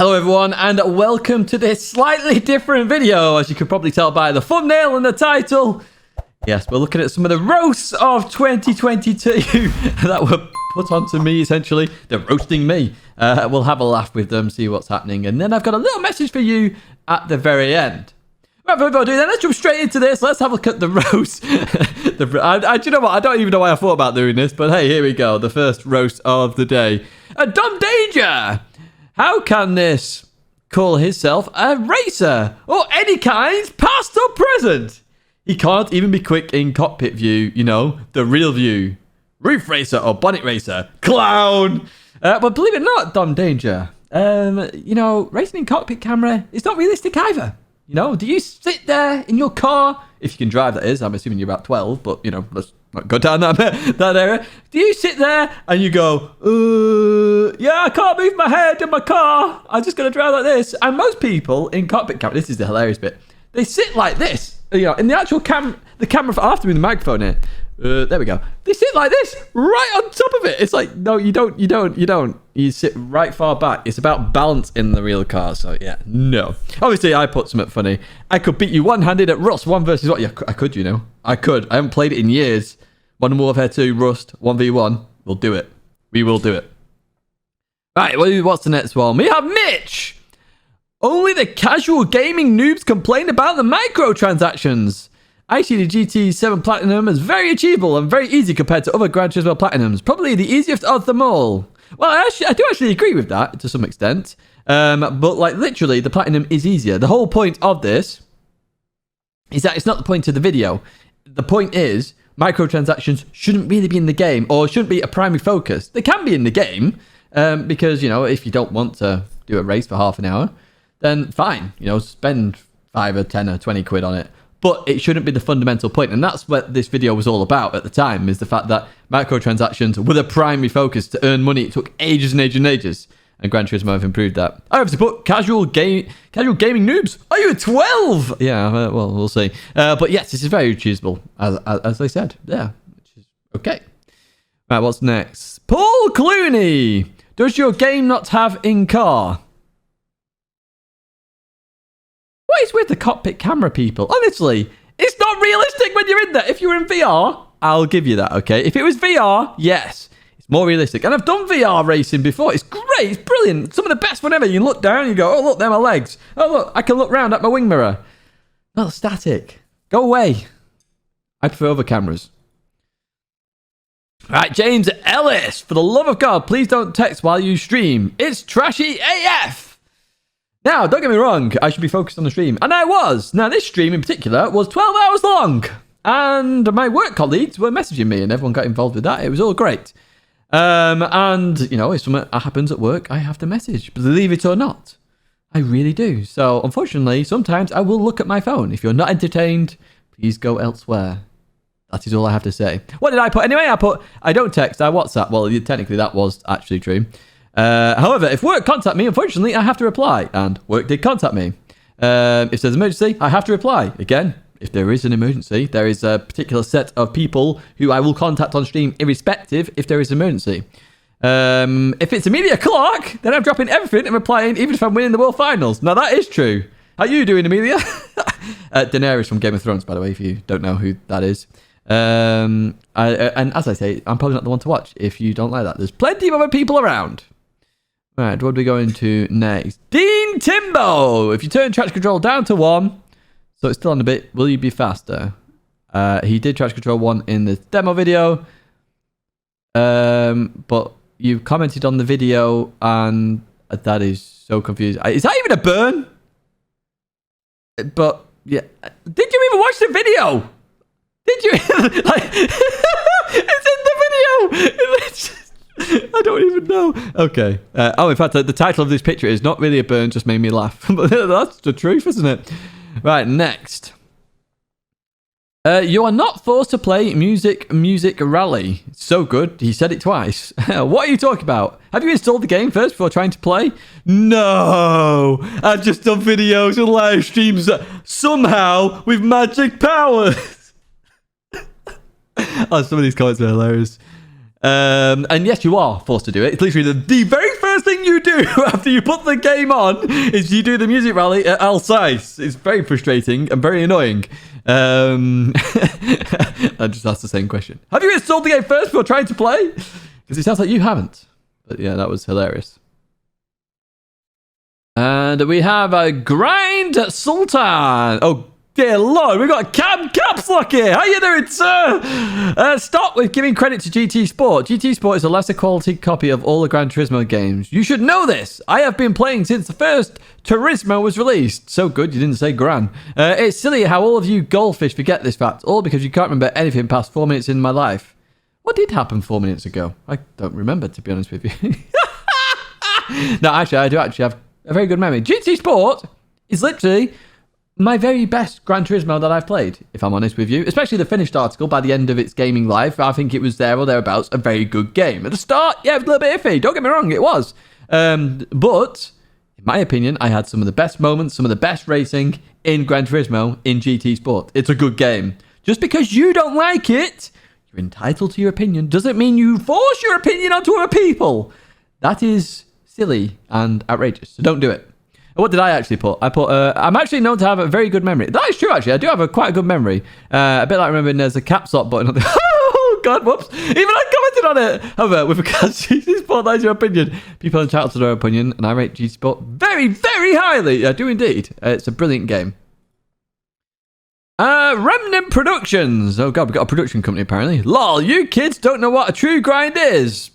Hello everyone and welcome to this slightly different video, as you could probably tell by the thumbnail and the title. Yes, we're looking at some of the roasts of 2022 that were put onto me, essentially. They're roasting me. We'll have a laugh with them, see what's happening, and then I've got a little message for you at the very end. Right, before I do that, let's jump straight into this. Let's have a look at the roast. Do you know what? I don't even know why I thought about doing this, but hey, here we go. The first roast of the day. Dumb Danger! How can this call himself a racer or any kind, past or present? He can't even be quick in cockpit view, you know, the real view. Roof racer or bonnet racer. Clown! But believe it or not, Dumb Danger, you know, racing in cockpit camera is not realistic either. You know, do you sit there in your car, if you can drive that is, I'm assuming you're about 12, but, you know, let's not go down that area. Do you sit there and you go, yeah, I can't move my head in my car. I'm just going to drive like this. And most people in cockpit camera, this is the hilarious bit, they sit like this. You know, in the actual the camera, I have to move the microphone here. There we go. They sit like this, right on top of it. It's like, no, you don't. You sit right far back. It's about balance in the real car. So yeah, no. Obviously, I put something funny. I could beat you one-handed at Rust, 1 versus 1. Yeah, I could, you know. I could. I haven't played it in years. Modern Warfare 2, Rust, 1v1. We'll do it. We will do it. Right, what's the next one? We have Mitch. Only the casual gaming noobs complain about the microtransactions. I see the GT7 Platinum as very achievable and very easy compared to other Gran Turismo Platinums. Probably the easiest of them all. Well, I do actually agree with that to some extent. But like literally, the Platinum is easier. The whole point of this is that it's not the point of the video. The point is microtransactions shouldn't really be in the game or shouldn't be a primary focus. They can be in the game because, you know, if you don't want to do a race for half an hour, then fine, you know, spend 5 or 10 or 20 quid on it. But it shouldn't be the fundamental point. And that's what this video was all about at the time, is the fact that microtransactions were the primary focus to earn money. It took ages and ages and ages. And Gran Turismo have improved that. I obviously put casual gaming noobs. Are you at 12? Yeah, well, we'll see. But yes, this is very achievable, as I said. Yeah, which is okay. Right, what's next? Paul Clooney. Does your game not have in-car? What is with the cockpit camera, people? Honestly, it's not realistic when you're in there. If you're in VR, I'll give you that, okay? If it was VR, yes, it's more realistic. And I've done VR racing before. It's great. It's brilliant. Some of the best one ever. You look down and you go, oh, look, there are my legs. Oh, look, I can look round at my wing mirror. Not static. Go away. I prefer other cameras. All right, James Ellis. For the love of God, please don't text while you stream. It's trashy AF. Now, don't get me wrong, I should be focused on the stream. And I was. Now, this stream in particular was 12 hours long. And my work colleagues were messaging me and everyone got involved with that. It was all great. And, you know, if something happens at work, I have to message. Believe it or not, I really do. So, unfortunately, sometimes I will look at my phone. If you're not entertained, please go elsewhere. That is all I have to say. What did I put? Anyway, I don't text, I WhatsApp. Well, technically, that was actually true. However, if work contact me, unfortunately, I have to reply. And work did contact me. If there's an emergency, I have to reply. Again, if there is an emergency, there is a particular set of people who I will contact on stream irrespective if there is an emergency. If it's Amelia Clark, then I'm dropping everything and replying even if I'm winning the World Finals. Now, that is true. How you doing, Amelia? Daenerys from Game of Thrones, by the way, if you don't know who that is. And as I say, I'm probably not the one to watch if you don't like that. There's plenty of other people around. Right, what are we going to next? Dean Timbo! If you turn traction control down to 1, so it's still on a bit, will you be faster? He did traction control 1 in the demo video. But you commented on the video and that is so confusing. Is that even a burn? But, yeah. Did you even watch the video? Did you? Like, it's in the video! It's I don't even know. Okay. In fact, the title of this picture is not really a burn, just made me laugh. But that's the truth, isn't it? Right, next. You are not forced to play music rally. It's so good. He said it twice. What are you talking about? Have you installed the game first before trying to play? No. I've just done videos and live streams somehow with magic powers. Oh, some of these comments are hilarious. And yes, you are forced to do it. It's literally the very first first thing you do after you put the game on is you do the music rally at Alsace. It's very frustrating and very annoying. I just asked the same question. Have you installed the game first before trying to play? Because it sounds like you haven't. But yeah, that was hilarious. And we have a Grind Sultan. Oh, dear Lord, we got Cam Caps Lock here. How you doing, sir? Stop with giving credit to GT Sport. GT Sport is a lesser quality copy of all the Gran Turismo games. You should know this. I have been playing since the first Turismo was released. So good, you didn't say Gran. It's silly how all of you goldfish forget this fact, all because you can't remember anything past 4 minutes in my life. What did happen 4 minutes ago? I don't remember, to be honest with you. No, actually, I do actually have a very good memory. GT Sport is literally my very best Gran Turismo that I've played, if I'm honest with you. Especially the finished article by the end of its gaming life. I think it was there or thereabouts a very good game. At the start, yeah, it was a little bit iffy. Don't get me wrong, it was. But, in my opinion, I had some of the best moments, some of the best racing in Gran Turismo in GT Sport. It's a good game. Just because you don't like it, you're entitled to your opinion. Doesn't mean you force your opinion onto other people. That is silly and outrageous, so don't do it. What did I actually put? I put, I'm actually known to have a very good memory. That is true, actually. I do have quite a good memory. A bit like remembering there's a caps lock button on the... Oh, God, whoops. Even I commented on it. However, with regards to GT Sport, that's your opinion. People are entitled to their opinion, and I rate GT Sport very, very highly. I do indeed. It's a brilliant game. Remnant Productions. Oh, God, we've got a production company, apparently. Lol, you kids don't know what a true grind is.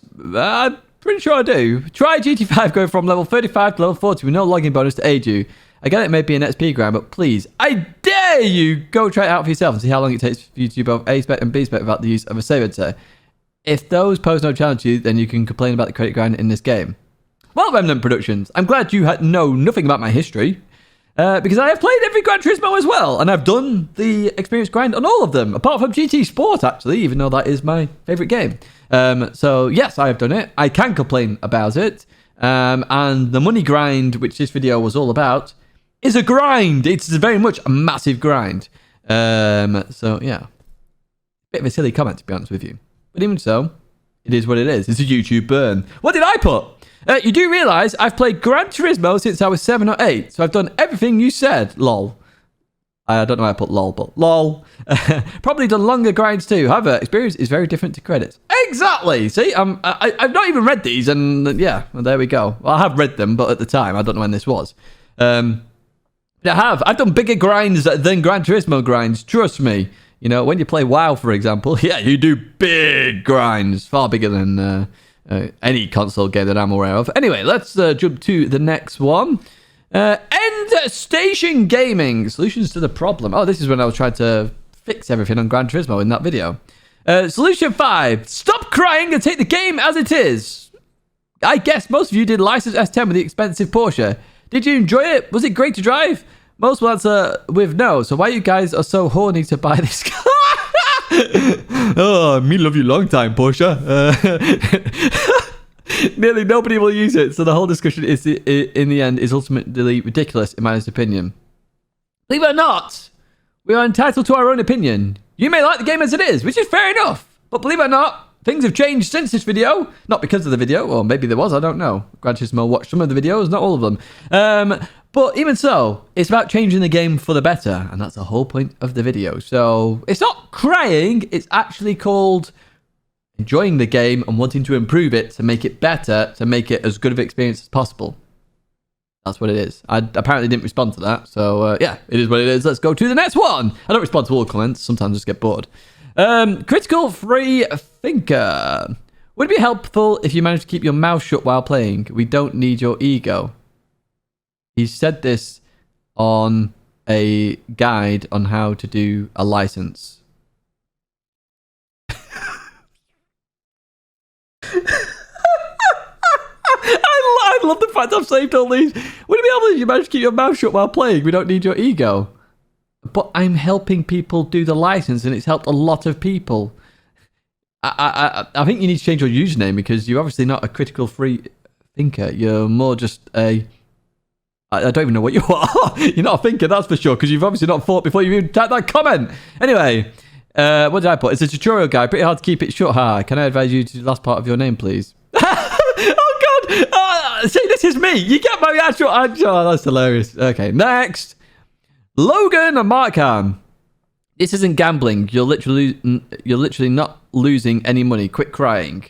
Pretty sure I do. Try GT5 going from level 35 to level 40 with no login bonus to aid you. I get it may be an XP grind, but please, I dare you go try it out for yourself and see how long it takes for you to do both A spec and B spec without the use of a save editor. If those pose no challenge to you, then you can complain about the credit grind in this game. Well, Remnant Productions, I'm glad you know nothing about my history. Because I have played every Gran Turismo as well, and I've done the experience grind on all of them, apart from GT Sport, actually, even though that is my favourite game. So, yes, I have done it. I can complain about it. And the money grind, which this video was all about, is a grind. It's very much a massive grind. So, yeah. Bit of a silly comment, to be honest with you. But even so, it is what it is. It's a YouTube burn. What did I put? You do realise I've played Gran Turismo since I was 7 or 8, so I've done everything you said, lol. I don't know why I put lol, but lol. Probably done longer grinds too. However, experience is very different to credits. Exactly! See, I've not even read these, and yeah, well, there we go. Well, I have read them, but at the time, I don't know when this was. I've done bigger grinds than Gran Turismo grinds, trust me. You know, when you play WoW, for example, yeah, you do big grinds, far bigger than... any console game that I'm aware of. Anyway, let's jump to the next one. End Station Gaming. Solutions to the problem. Oh, this is when I was trying to fix everything on Gran Turismo in that video. Solution 5. Stop crying and take the game as it is. I guess most of you did license S10 with the expensive Porsche. Did you enjoy it? Was it great to drive? Most will answer with no. So why you guys are so horny to buy this car? Oh, me love you long time, Porsche. Nearly nobody will use it, so the whole discussion is in the end is ultimately ridiculous, in my honest opinion. Believe it or not, we are entitled to our own opinion. You may like the game as it is, which is fair enough, but believe it or not, things have changed since this video. Not because of the video, or maybe there was, I don't know. Gran Turismo watched some of the videos, not all of them. But even so, it's about changing the game for the better, and that's the whole point of the video. So it's not crying, it's actually called enjoying the game and wanting to improve it to make it better, to make it as good of an experience as possible. That's what it is. I apparently didn't respond to that, so yeah, it is what it is. Let's go to the next one. I don't respond to all comments, sometimes I just get bored. Critical Free Thinker. Would it be helpful if you managed to keep your mouth shut while playing? We don't need your ego. He said this on a guide on how to do a license. I love the fact I've saved all these. Would it be able if you manage to keep your mouth shut while playing? We don't need your ego. But I'm helping people do the license, and it's helped a lot of people. I think you need to change your username because you're obviously not a critical free thinker. You're more just a... I don't even know what you are. You're not a thinker, that's for sure, because you've obviously not thought before you even typed that comment. Anyway, what did I put? It's a tutorial guide. Pretty hard to keep it short. Can I advise you to the last part of your name, please? Oh, God. this is me. You get my actual answer. Oh, that's hilarious. Okay, next. Logan and Markham. This isn't gambling. You're literally not losing any money. Quit crying.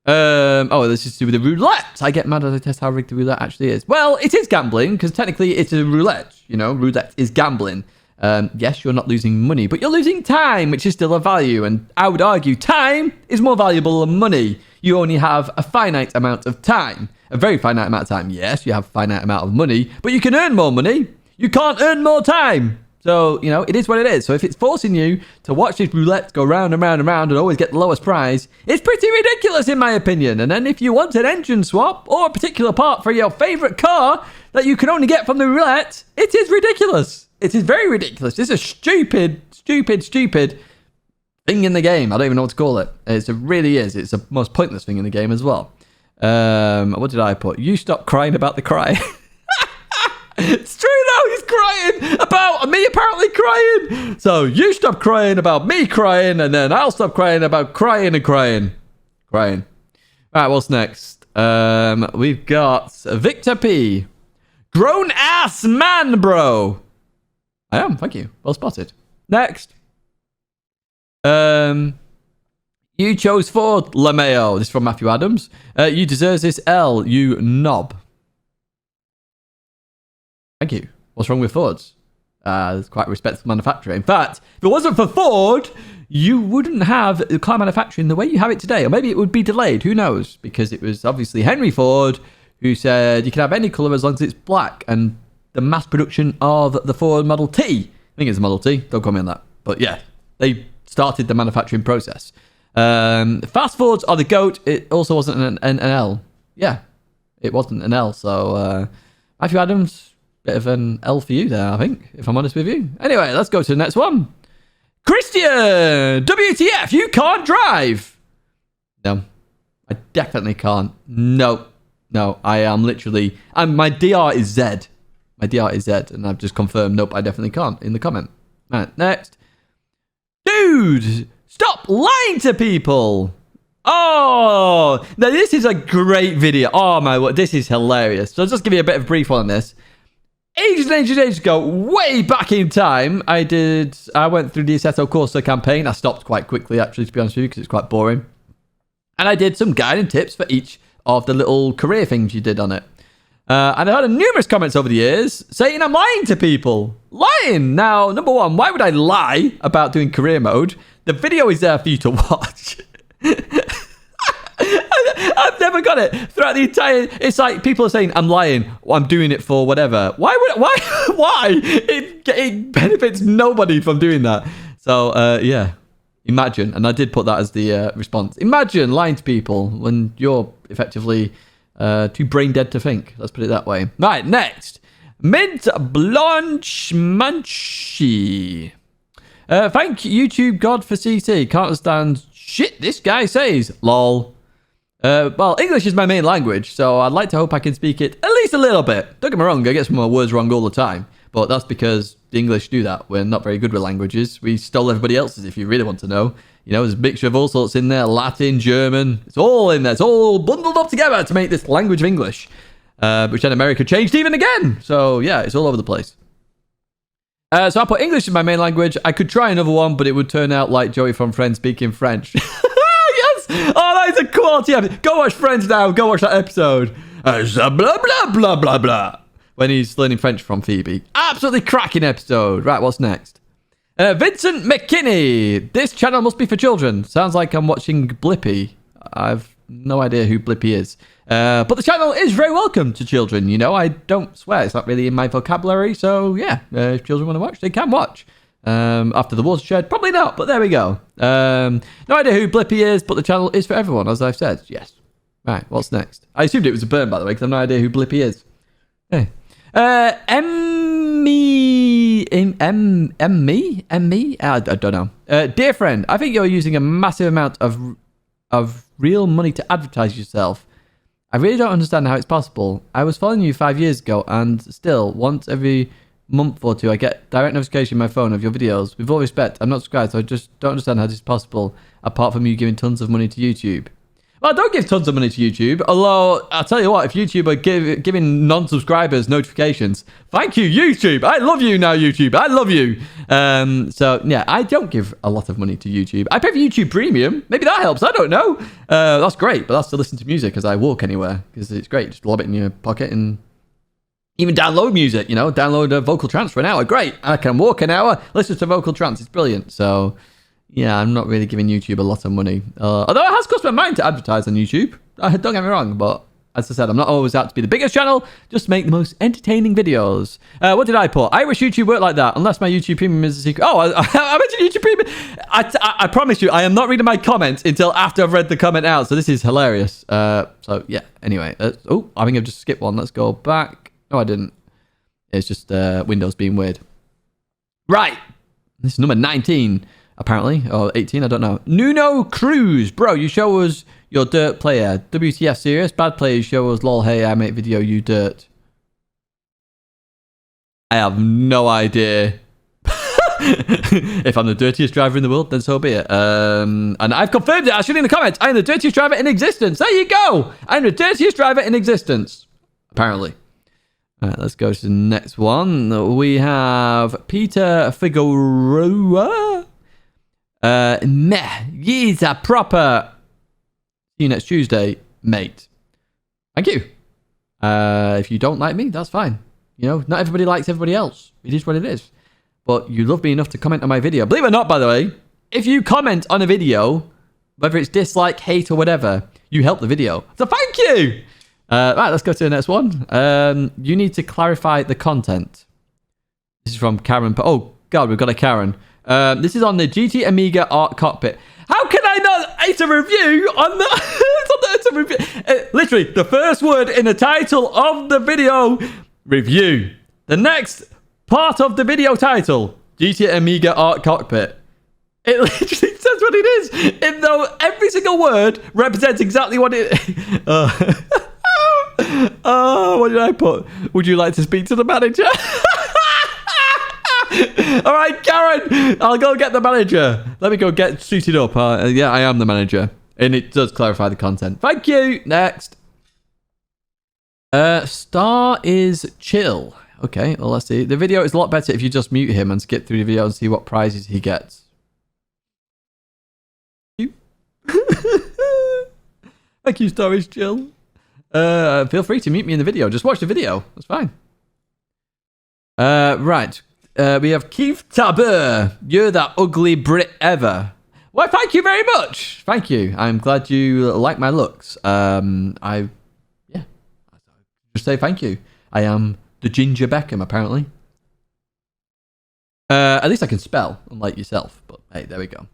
This is to do with the roulette. I get mad as I test how rigged the roulette actually is. Well, it is gambling because technically it's a roulette. You know, roulette is gambling. Yes, you're not losing money, but you're losing time, which is still a value. And I would argue time is more valuable than money. You only have a finite amount of time. A very finite amount of time. Yes, you have a finite amount of money, but you can earn more money. You can't earn more time. So, you know, it is what it is. So if it's forcing you to watch this roulette go round and round and round and always get the lowest prize, it's pretty ridiculous in my opinion. And then if you want an engine swap or a particular part for your favourite car that you can only get from the roulette, it is ridiculous. It is very ridiculous. It's a stupid thing in the game. I don't even know what to call it. It really is. It's the most pointless thing in the game as well. What did I put? You stop crying about the cry. It's true though, he's crying about me apparently crying. So you stop crying about me crying, and then I'll stop crying about crying and crying. Crying. All right, what's next? We've got Victor P. Grown ass man, bro. I am, thank you. Well spotted. Next. You chose Ford, LeMayo. This is from Matthew Adams. You deserve this L, you knob. Thank you. What's wrong with Fords? It's quite a respectful manufacturer. In fact, if it wasn't for Ford, you wouldn't have the car manufacturing the way you have it today. Or maybe it would be delayed. Who knows? Because it was obviously Henry Ford who said you can have any colour as long as it's black. And the mass production of the Ford Model T, I think it's a Model T. Don't call me on that. But yeah, they started the manufacturing process. Fast Fords are the GOAT. It also wasn't an L. Yeah, it wasn't an L. So Matthew Adams... bit of an L for you there, I think, if I'm honest with you. Anyway, let's go to the next one. Christian! WTF, you can't drive! No, I definitely can't. No, I am literally... my DR is Z. My DR is Z, and I've just confirmed, nope, I definitely can't in the comment. All right, next. Dude, stop lying to people! Oh, now this is a great video. Oh my word, this is hilarious. So I'll just give you a bit of a brief on this. Ages ago, way back in time, I went through the Assetto Corsa campaign. I stopped quite quickly, actually, to be honest with you, because it's quite boring. And I did some guide and tips for each of the little career things you did on it. And I had numerous comments over the years saying I'm lying to people. Lying! Now, number one, why would I lie about doing career mode? The video is there for you to watch. I've never got it throughout the entire... It's like people are saying, I'm lying. I'm doing it for whatever. Why? It benefits nobody from doing that. So, yeah. Imagine. And I did put that as the response. Imagine lying to people when you're effectively too brain dead to think. Let's put it that way. Right, next. Mint Blanche Munchy. Thank YouTube God for CT. Can't understand shit this guy says. Lol. Well, English is my main language, so I'd like to hope I can speak it at least a little bit. Don't get me wrong, I get some of my words wrong all the time, but that's because the English do that. We're not very good with languages. We stole everybody else's, if you really want to know. You know, there's a mixture of all sorts in there, Latin, German, it's all in there. It's all bundled up together to make this language of English, which then America changed even again. So, yeah, it's all over the place. So I put English in my main language. I could try another one, but it would turn out like Joey from Friends speaking French. Oh, that is a quality episode. Go watch Friends now. Go watch that episode. Blah, blah, blah, blah, blah. When he's learning French from Phoebe. Absolutely cracking episode. Right, what's next? Vincent McKinney. This channel must be for children. Sounds like I'm watching Blippi. I've no idea who Blippi is. But the channel is very welcome to children. You know, I don't swear. It's not really in my vocabulary. So, yeah, if children want to watch, they can watch. After the watershed, probably not, but there we go. No idea who Blippi is, but the channel is for everyone, as I've said. Yes. Right, what's next? I assumed it was a burn, by the way, because I've no idea who Blippi is. Hey. M-me? I don't know. Dear friend, I think you're using a massive amount of real money to advertise yourself. I really don't understand how it's possible. I was following you 5 years ago, and still, once every month or two, I get direct notification on my phone of your videos. With all respect, I'm not subscribed, so I just don't understand how this is possible, apart from you giving tons of money to YouTube. Well, I don't give tons of money to YouTube. Although, I'll tell you what, if YouTube are giving non-subscribers notifications, thank you, YouTube. I love you now, YouTube. I love you. So, yeah, I don't give a lot of money to YouTube. I pay for YouTube Premium. Maybe that helps. I don't know. That's great, but that's to listen to music as I walk anywhere, because it's great. Just lob it in your pocket and even download music, you know, download a vocal trance for an hour. Great. I can walk an hour, listen to vocal trance. It's brilliant. So, yeah, I'm not really giving YouTube a lot of money. Although it has crossed my mind to advertise on YouTube. Don't get me wrong, but as I said, I'm not always out to be the biggest channel. Just make the most entertaining videos. What did I put? I wish YouTube worked like that, unless my YouTube Premium is a secret. Oh, I mentioned YouTube Premium. I promise you, I am not reading my comments until after I've read the comment out. So this is hilarious. So, yeah, anyway. I think I've just skipped one. Let's go back. No, I didn't. It's just Windows being weird. Right. This is number 19. Apparently, or 18, I don't know. Nuno Cruz, bro, you show us your dirt player. WTF, serious? Bad players show us lol, hey, I make video, you dirt. I have no idea. If I'm the dirtiest driver in the world, then so be it. And I've confirmed it, actually, in the comments. I am the dirtiest driver in existence. There you go. I'm the dirtiest driver in existence. Apparently. All right, let's go to the next one. We have Peter Figueroa. He's a proper. See you next Tuesday, mate. Thank you. If you don't like me, that's fine. You know, not everybody likes everybody else. It is what it is. But you love me enough to comment on my video. Believe it or not, by the way, if you comment on a video, whether it's dislike, hate, or whatever, you help the video. So thank you. Right, let's go to the next one. You need to clarify the content. This is from Karen. Oh, God, we've got a Karen. This is on the GT Amiga Art Cockpit. How can I not? It's a review on the... it's a review. Literally, the first word in the title of the video, review. The next part of the video title, GT Amiga Art Cockpit. It literally says what it is, even though every single word represents exactly what it... what did I put? Would you like to speak to the manager? All right, Karen, I'll go get the manager. Let me go get suited up. Yeah, I am the manager. And it does clarify the content. Thank you. Next. Star is chill. Okay, well, let's see. The video is a lot better if you just mute him and skip through the video and see what prizes he gets. Thank you, Star is chill. Feel free to mute me in the video. Just watch the video. That's fine. Right. We have Keith Tabur. You're that ugly Brit ever. Well, thank you very much. Thank you. I'm glad you like my looks. Just say thank you. I am the Ginger Beckham, apparently. At least I can spell, unlike yourself. But hey, there we go.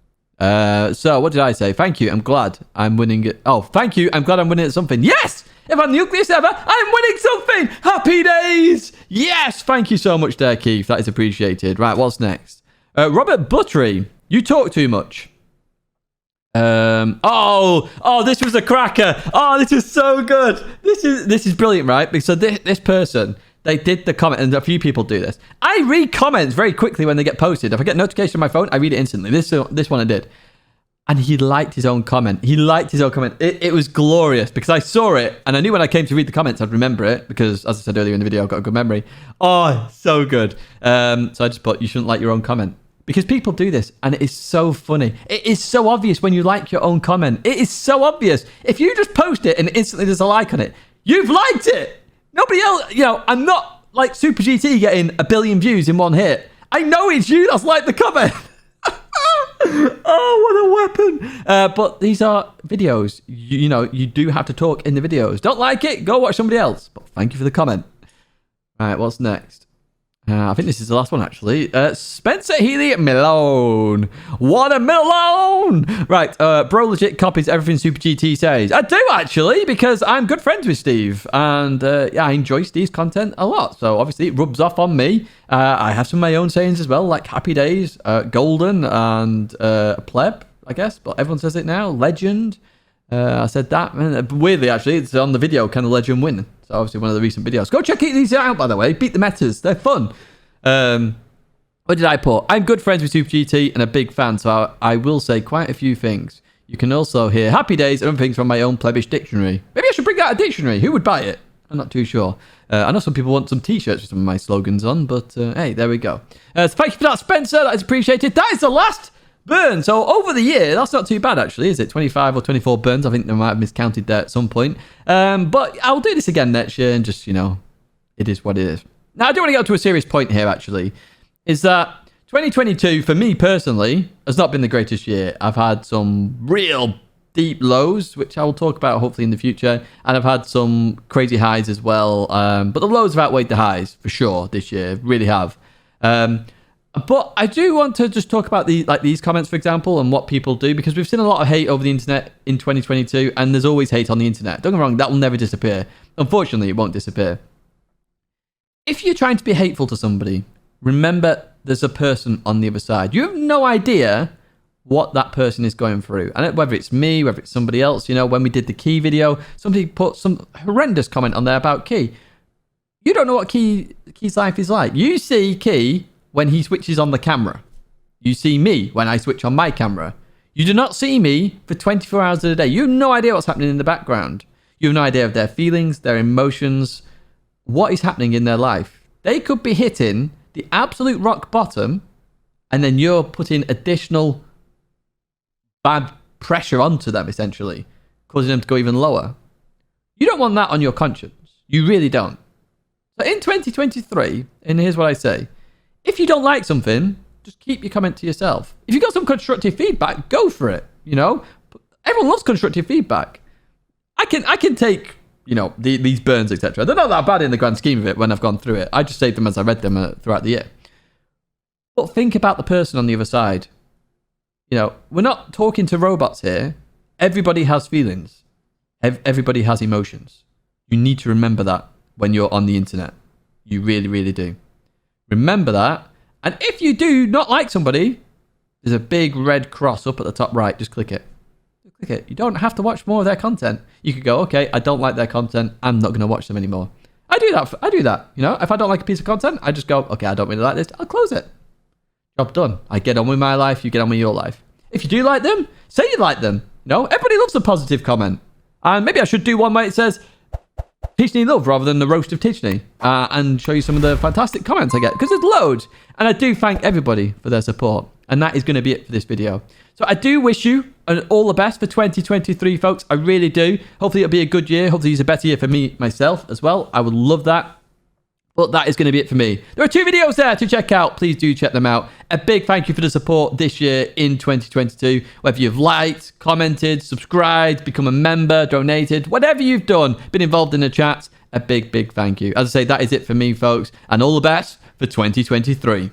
So what did I say? Thank you. I'm glad I'm winning it. Oh, thank you. I'm glad I'm winning at something. Yes! If I'm the ugliest ever, I'm winning something! Happy days! Yes! Thank you so much there, Keith. That is appreciated. Right, what's next? Robert Buttery. You talk too much. This was a cracker. Oh, this is so good. This is brilliant, right? Because this person, they did the comment, and a few people do this. I read comments very quickly when they get posted. If I get a notification on my phone, I read it instantly. This one I did. And he liked his own comment. It was glorious because I saw it and I knew when I came to read the comments, I'd remember it because, as I said earlier in the video, I've got a good memory. Oh, so good. So I just put, you shouldn't like your own comment. Because people do this and it is so funny. It is so obvious when you like your own comment. It is so obvious. If you just post it and instantly there's a like on it, you've liked it. Nobody else, I'm not like Super GT getting 1 billion views in one hit. I know it's you that's liked the comment. Oh, what a weapon. But these are videos. You do have to talk in the videos. Don't like it? Go watch somebody else. But thank you for the comment. All right, what's next? I think this is the last one, actually. Spencer Healy Malone. What a Malone! Right, bro legit copies everything Super GT says. I do, actually, because I'm good friends with Steve. And, I enjoy Steve's content a lot. So, obviously, it rubs off on me. I have some of my own sayings as well, like Happy Days, Golden, and Pleb, I guess. But everyone says it now. Legend. I said that. And, weirdly, actually, it's on the video, Can a Legend Win? So obviously one of the recent videos. Go check these out, by the way. Beat the metas. They're fun. What did I put? I'm good friends with Super GT and a big fan, so I will say quite a few things. You can also hear happy days and things from my own plebbish dictionary. Maybe I should bring out a dictionary. Who would buy it? I'm not too sure. I know some people want some t-shirts with some of my slogans on, but hey, there we go. So thank you for that, Spencer. That is appreciated. That is the last burn. So over the year, that's not too bad, actually, is it? 25 or 24 burns. I think they might have miscounted there at some point. But I'll do this again next year and just, it is what it is. Now, I do want to get to a serious point here, actually, is that 2022, for me personally, has not been the greatest year. I've had some real deep lows, which I will talk about hopefully in the future, and I've had some crazy highs as well. But the lows have outweighed the highs for sure this year, really have. But I do want to just talk about these comments, for example, and what people do, because we've seen a lot of hate over the internet in 2022, and there's always hate on the internet. Don't get me wrong, that will never disappear. Unfortunately, it won't disappear. If you're trying to be hateful to somebody, remember there's a person on the other side. You have no idea what that person is going through. And whether it's me, whether it's somebody else, when we did the Key video, somebody put some horrendous comment on there about Key. You don't know what Key's life is like. You see Key when he switches on the camera. You see me when I switch on my camera. You do not see me for 24 hours of the day. You have no idea what's happening in the background. You have no idea of their feelings, their emotions, what is happening in their life. They could be hitting the absolute rock bottom, and then you're putting additional bad pressure onto them, essentially, causing them to go even lower. You don't want that on your conscience. You really don't. So in 2023, and here's what I say, if you don't like something, just keep your comment to yourself. If you got some constructive feedback, go for it. Everyone loves constructive feedback. I can take these burns, etc. They're not that bad in the grand scheme of it when I've gone through it. I just saved them as I read them throughout the year. But think about the person on the other side. We're not talking to robots here. Everybody has feelings. Everybody has emotions. You need to remember that when you're on the internet. You really, really do. Remember that. And if you do not like somebody, there's a big red cross up at the top right. Just click it. Click it. You don't have to watch more of their content. You could go, okay, I don't like their content. I'm not going to watch them anymore. I do that. If I don't like a piece of content, I just go, okay, I don't really like this. I'll close it. Job done. I get on with my life. You get on with your life. If you do like them, say you like them. Everybody loves a positive comment. And maybe I should do one where it says Tidgney love rather than the roast of Tidgney, and show you some of the fantastic comments I get, because there's loads. And I do thank everybody for their support. And that is going to be it for this video. So I do wish you all the best for 2023, folks. I really do. Hopefully it'll be a good year. Hopefully it's a better year for me, myself, as well. I would love that. But that is going to be it for me. There are 2 videos there to check out. Please do check them out. A big thank you for the support this year in 2022. Whether you've liked, commented, subscribed, become a member, donated, whatever you've done, been involved in the chat, a big, big thank you. As I say, that is it for me, folks. And all the best for 2023.